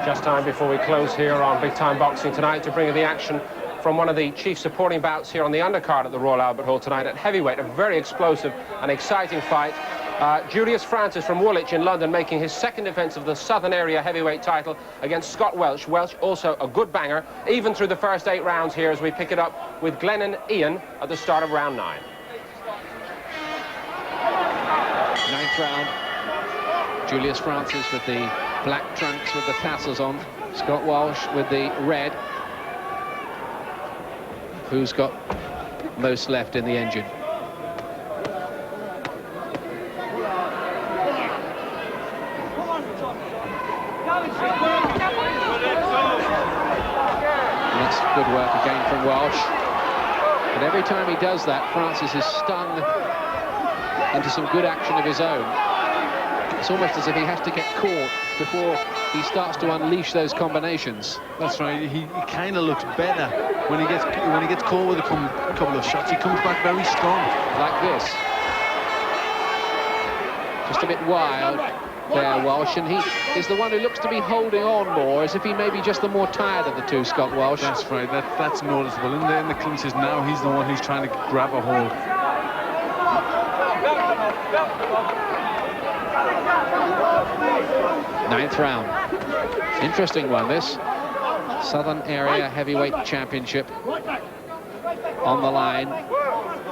Just time before we close here on Big Time Boxing tonight to bring you the action from one of the chief supporting bouts here on the undercard at the Royal Albert Hall tonight at heavyweight. A very explosive and exciting fight. Julius Francis from Woolwich in London making his second defence of the Southern Area heavyweight title against Scott Welsh. Welsh also a good banger, even through the first 8 rounds here as we pick it up with Glenn and Ian at the start of round 9. 9th round. Julius Francis with the black trunks with the tassels on. Scott Welsh with the red. Who's got most left in the engine? That's good work again from Welsh. And every time he does that, Francis is stung into some good action of his own. It's almost as if he has to get caught before he starts to unleash those combinations. That's right. He kind of looks better when he gets caught with a couple of shots. He comes back very strong, like this. Just a bit wild there, Welsh, and he is the one who looks to be holding on more, as if he may be just the more tired of the two, Scott Welsh. That's right. That's noticeable. In the clinches now, he's the one who's trying to grab a hold. 9th round. Interesting one, this. Southern Area Heavyweight Championship on the line.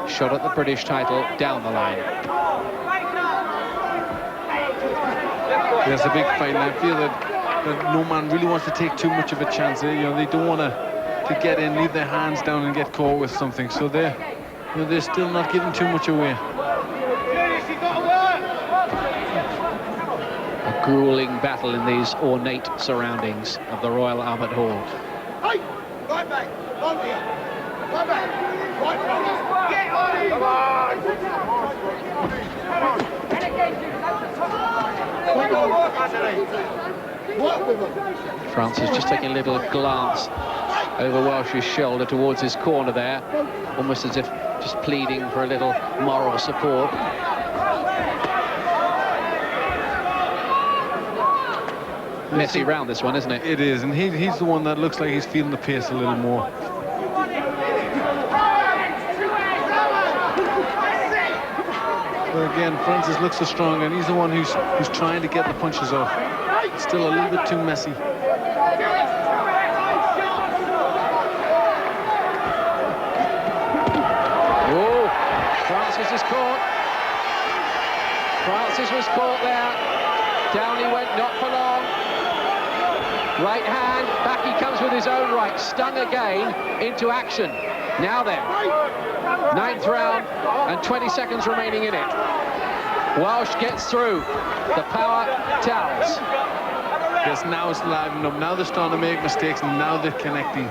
Shot at the British title down the line. That's a big fight, and I feel that no man really wants to take too much of a chance. You know, they don't want to get in, leave their hands down and get caught with something. So they're still not giving too much away. A grueling battle in these ornate surroundings of the Royal Albert Hall. Hey, right back, on here, right back, right back, get on him! Francis just taking a little glance over Welsh's shoulder towards his corner there, almost as if just pleading for a little moral support. Messy round, this one, isn't it? It is, and he's the one that looks like he's feeling the pace a little more. But again, Francis looks so strong, and he's the one who's trying to get the punches off. It's still a little bit too messy. Oh, Francis is caught. Francis was caught there. Down he went, not for long. Right hand, back he comes with his own right, stung again into action. Now then, 9th round and 20 seconds remaining in it. Welsh gets through. The power tells. Yes, now it's livening up. Now they're starting to make mistakes, and now they're connecting.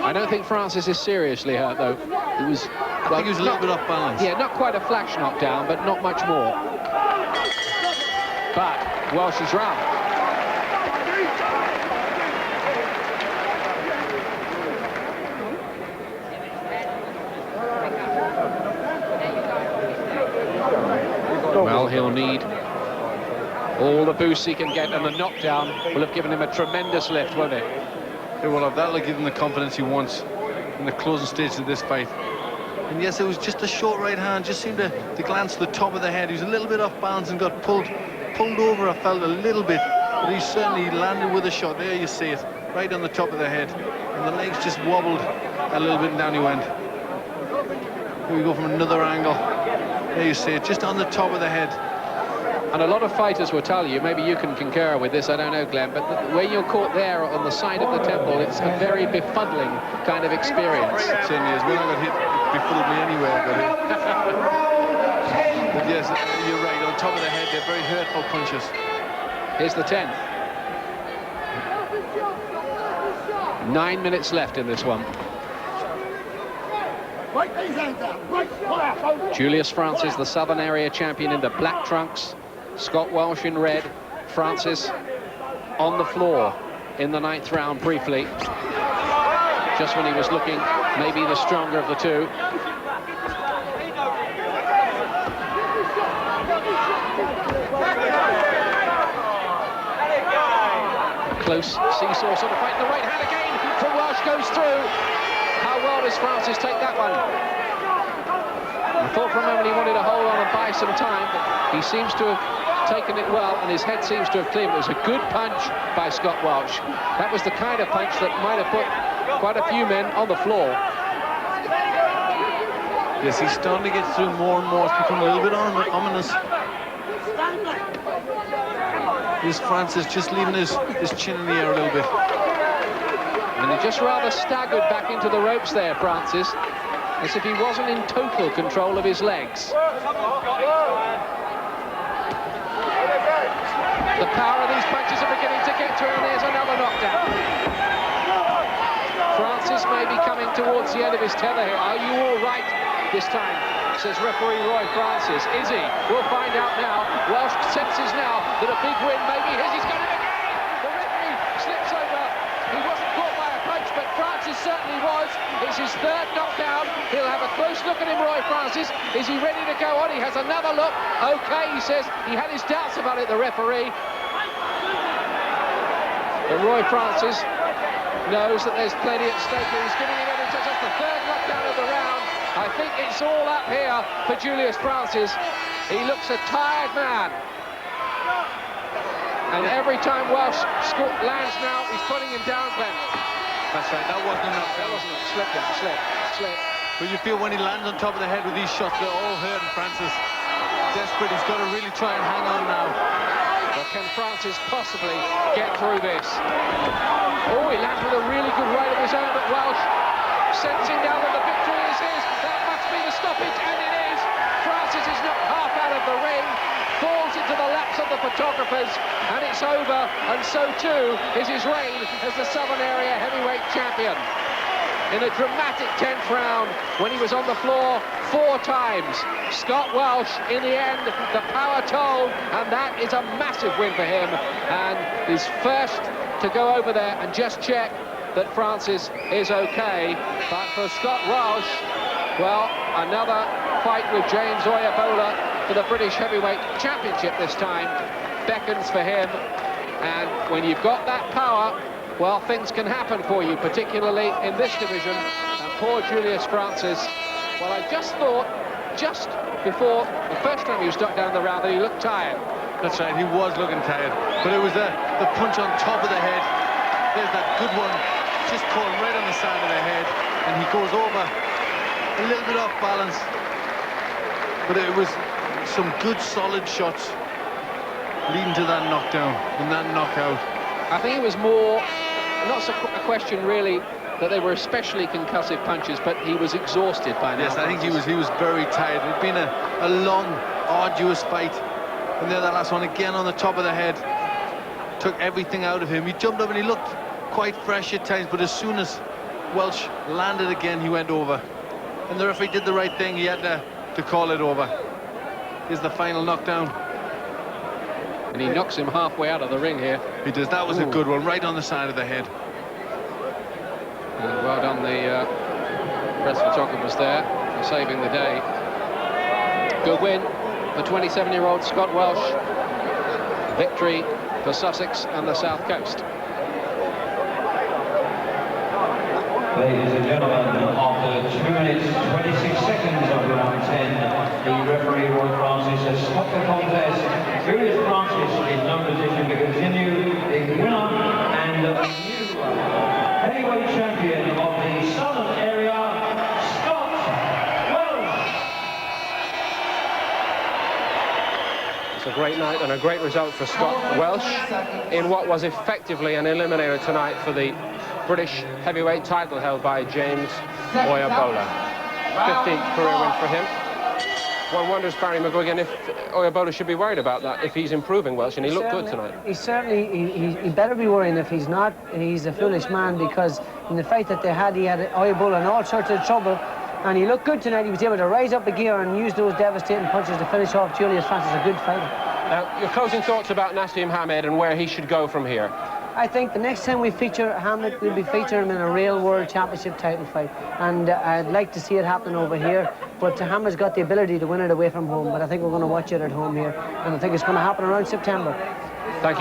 I don't think Francis is seriously hurt, though. It was, I think he was a little bit off balance. Yeah, not quite a flash knockdown, but not much more. But Welsh is round. Well, he'll need all the boost he can get, and the knockdown will have given him a tremendous lift, won't it? It will have. That'll give him the confidence he wants in the closing stages of this fight. And yes, it was just a short right hand, just seemed to glance to the top of the head. He was a little bit off balance and got pulled over, I felt, a little bit, but he certainly landed with a shot. There you see it, right on the top of the head, and the legs just wobbled a little bit, and down he went. Here we go from another angle. There you see it, just on the top of the head. And a lot of fighters will tell you, maybe you can concur with this, I don't know, Glenn, but when you're caught there on the side of the temple, it's a very befuddling kind of experience. It certainly is. When I got hit, it befuddled me anywhere I got hit. But yes, you're right, on top of the head, they're very hurtful punches. Here's the 10th. 9 minutes left in this one. Julius Francis, the Southern Area champion, in the black trunks. Scott Welsh in red. Francis on the floor in the 9th round briefly. Just when he was looking maybe the stronger of the two. close seesaw sort of fight. The right hand again from Welsh goes through. How well does Francis take that one? I thought from him he wanted to hold on and buy some time, but he seems to have taken it well, and his head seems to have cleared. It was a good punch by Scott Welsh. That was the kind of punch that might have put quite a few men on the floor. Yes, he's starting to get through more and more. It's become a little bit ominous. Here's Francis just leaving his chin in the air a little bit. And he just rather staggered back into the ropes there, Francis, as if he wasn't in total control of his legs. The power of these punches are beginning to get to him, and there's another knockdown. Francis may be coming towards the end of his tether here. Are you all right this time, says referee Roy Francis. Is he? We'll find out now. Welsh senses now that a big win may be his. He's got it again! The referee slips over. He wasn't caught by a punch, but Francis certainly was. It's his third knockdown. He'll have a close look at him, Roy Francis. Is he ready to go on? He has another look. OK, he says. He had his doubts about it, the referee. But Roy Francis knows that there's plenty at stake here. He's giving him every touch. That's the third knockdown of the round. I think it's all up here for Julius Francis. He looks a tired man. And every time Welsh lands now, he's putting him down, Glenn. That's right, that wasn't enough. That wasn't it. Slip. But you feel when he lands on top of the head with these shots, they're all hurting Francis. Desperate, he's got to really try and hang on now. But can Francis possibly get through this? Oh, he lands with a really good right of his own, but Welsh sensing down that the victory is his. That must be the stoppage, and it is. Francis is knocked half out of the ring, falls into the laps of the photographers, and it's over, and so too is his reign as the Southern Area Heavyweight Champion. In a dramatic 10th round, when he was on the floor 4 times, Scott Welsh, in the end, the power told, and that is a massive win for him, and his first to go over there and just check that Francis is okay. But for Scott Welsh, well, another fight with James Oyabola for the British Heavyweight Championship this time beckons for him, and when you've got that power, well, things can happen for you, particularly in this division. And poor Julius Francis, well, I just thought, just before the first time he was knocked down the round, that he looked tired. That's right, he was looking tired, but it was the punch on top of the head. There's that good one, just caught him right on the side of the head, and he goes over a little bit off balance. But it was some good, solid shots leading to that knockdown and that knockout. I think it was more, not so a question really that they were especially concussive punches, but he was exhausted by now. Yes, I think he was very tired. It had been a long, arduous fight. And then that last one again on the top of the head took everything out of him. He jumped up and he looked quite fresh at times, but as soon as Welsh landed again, he went over. And the referee did the right thing. He had to call it over. Here's the final knockdown. And he knocks him halfway out of the ring here. He does. That was a good one, right on the side of the head. And well done, the press photographers there for saving the day. Good win for 27-year-old Scott Welsh. Victory for Sussex and the South Coast. Ladies and gentlemen, after 2 minutes 26 seconds of round 10, the referee Roy Francis has stopped the contest. Julius Francis is in no position to continue. The winner and the new heavyweight champion of the Southern Area, Scott Welsh. It's a great night and a great result for Scott Welsh in what was effectively an eliminator tonight for the British heavyweight title held by James Oyabola. 15th career win for him. One wonders, Barry McGuigan, if Oyabola should be worried about that, if he's improving Welsh, and he looked good tonight. He certainly, he better be worrying. If he's not, he's a foolish man, because in the fight that they had, he had Oyabola in all sorts of trouble, and he looked good tonight. He was able to rise up a gear and use those devastating punches to finish off Julius Francis, a good fighter. Now, your closing thoughts about Naseem Hamed and where he should go from here? I think the next time we feature Hamed, we'll be featuring him in a real World Championship title fight, and I'd like to see it happen over here, but Hamed's got the ability to win it away from home, but I think we're going to watch it at home here, and I think it's going to happen around September. Thank you.